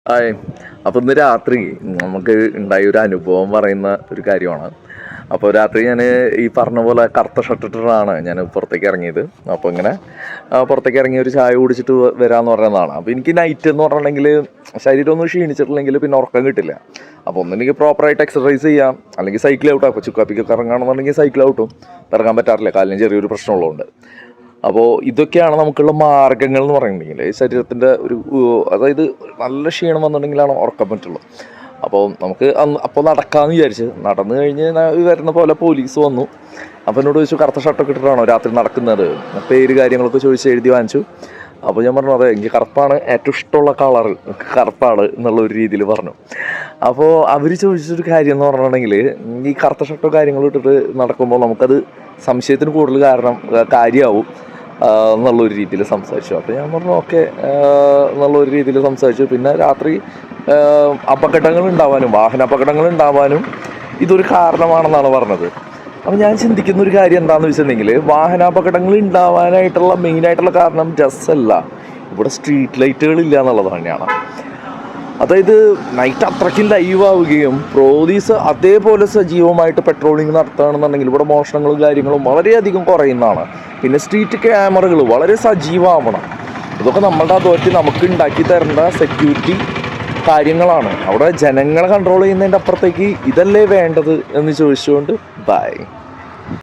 Hi. അപ്പോൾ ഇന്ന് രാത്രി നമുക്ക് ഉണ്ടായ ഒരു അനുഭവം പറയുന്ന ഒരു കാര്യമാണ്. അപ്പോൾ രാത്രി ഞാൻ ഈ പറഞ്ഞ പോലെ കറുത്ത ഷർട്ട് ഇട്ടിട്ടാണ് ഞാൻ പുറത്തേക്ക് ഇറങ്ങിയത്. അപ്പോൾ ഇങ്ങനെ പുറത്തേക്ക് ഇറങ്ങി ഒരു ചായ കുടിച്ചിട്ട് വരാമെന്ന് പറയുന്നതാണ്. അപ്പോൾ എനിക്ക് നൈറ്റ് എന്ന് പറഞ്ഞിട്ടുണ്ടെങ്കിൽ ശരീരമൊന്നും ക്ഷീണിച്ചിട്ടില്ലെങ്കിൽ പിന്നെ ഉറക്കം കിട്ടില്ല. അപ്പോൾ ഒന്നെനിക്ക് പ്രോപ്പറായിട്ട് എക്സസൈസ് ചെയ്യാം, അല്ലെങ്കിൽ സൈക്കിൾ ഔട്ടാം. അപ്പോൾ ചുക്കാപ്പിക്കൊക്കെ ഇറങ്ങുകയാണെന്നുണ്ടെങ്കിൽ സൈക്കിൾ ഔട്ടും ഇറങ്ങാൻ പറ്റാറില്ല, കാലിന് ചെറിയൊരു പ്രശ്നമുള്ളതുകൊണ്ട്. അപ്പോൾ ഇതൊക്കെയാണ് നമുക്കുള്ള മാർഗ്ഗങ്ങൾ എന്ന് പറയുന്നുണ്ടെങ്കിൽ ശരീരത്തിൻ്റെ അതായത് നല്ല ക്ഷീണം വന്നിട്ടുണ്ടെങ്കിലാണ് ഉറക്കാൻ പറ്റുള്ളൂ. അപ്പോൾ നമുക്ക് അപ്പോൾ നടക്കാമെന്ന് വിചാരിച്ച് നടന്നു കഴിഞ്ഞ് വരുന്ന പോലെ പോലീസ് വന്നു. അപ്പോൾ എന്നോട് ചോദിച്ചു, കറുത്ത ഷർട്ടൊക്കെ ഇട്ടിട്ടാണോ രാത്രി നടക്കുന്നത്, പേര് കാര്യങ്ങളൊക്കെ ചോദിച്ച് എഴുതി വാങ്ങിച്ചു. അപ്പോൾ ഞാൻ പറഞ്ഞു, അതെ, എനിക്ക് കറുപ്പാണ് ഏറ്റവും ഇഷ്ടമുള്ള കളറ്, കറുപ്പാണ് എന്നുള്ള ഒരു രീതിയിൽ പറഞ്ഞു. അപ്പോൾ അവർ ചോദിച്ചൊരു കാര്യം എന്ന് പറഞ്ഞിട്ടുണ്ടെങ്കിൽ, ഈ കറുത്ത ഷർട്ടോ കാര്യങ്ങളും ഇട്ടിട്ട് നടക്കുമ്പോൾ നമുക്കത് സംശയത്തിന് കൂടുതൽ കാര്യമാവും എന്നുള്ളൊരു രീതിയിൽ സംസാരിച്ചു. അപ്പോൾ ഞാൻ പറഞ്ഞു ഓക്കെ എന്നുള്ളൊരു രീതിയിൽ സംസാരിച്ചു. പിന്നെ രാത്രി അപകടങ്ങൾ ഉണ്ടാവാനും വാഹനാപകടങ്ങൾ ഉണ്ടാവാനും ഇതൊരു കാരണമാണെന്നാണ് പറഞ്ഞത്. അപ്പോൾ ഞാൻ ചിന്തിക്കുന്ന ഒരു കാര്യം എന്താണെന്ന് വെച്ചിട്ടുണ്ടെങ്കിൽ, വാഹനാപകടങ്ങൾ ഉണ്ടാവാനായിട്ടുള്ള മെയിനായിട്ടുള്ള കാരണം ഡ്രസ്സല്ല, ഇവിടെ സ്ട്രീറ്റ് ലൈറ്റുകളില്ല എന്നുള്ളത് തന്നെയാണ്. അതായത് നൈറ്റ് അത്രയ്ക്കും ലൈവ് ആവുകയും പോലീസ് അതേപോലെ സജീവമായിട്ട് പെട്രോളിങ് നടത്തുകയാണെന്നുണ്ടെങ്കിൽ ഇവിടെ മോഷണങ്ങളും കാര്യങ്ങളും വളരെയധികം കുറയുന്നതാണ്. പിന്നെ സ്ട്രീറ്റ് ക്യാമറകൾ വളരെ സജീവമാവണം. ഇതൊക്കെ നമ്മളുടെ അതോറിറ്റി നമുക്ക് ഉണ്ടാക്കി തരേണ്ട സെക്യൂരിറ്റി കാര്യങ്ങളാണ്. അവിടെ ജനങ്ങളെ കൺട്രോൾ ചെയ്യുന്നതിൻ്റെ അപ്പുറത്തേക്ക് ഇതല്ലേ വേണ്ടത് എന്ന് ചോദിച്ചുകൊണ്ട് ബൈ.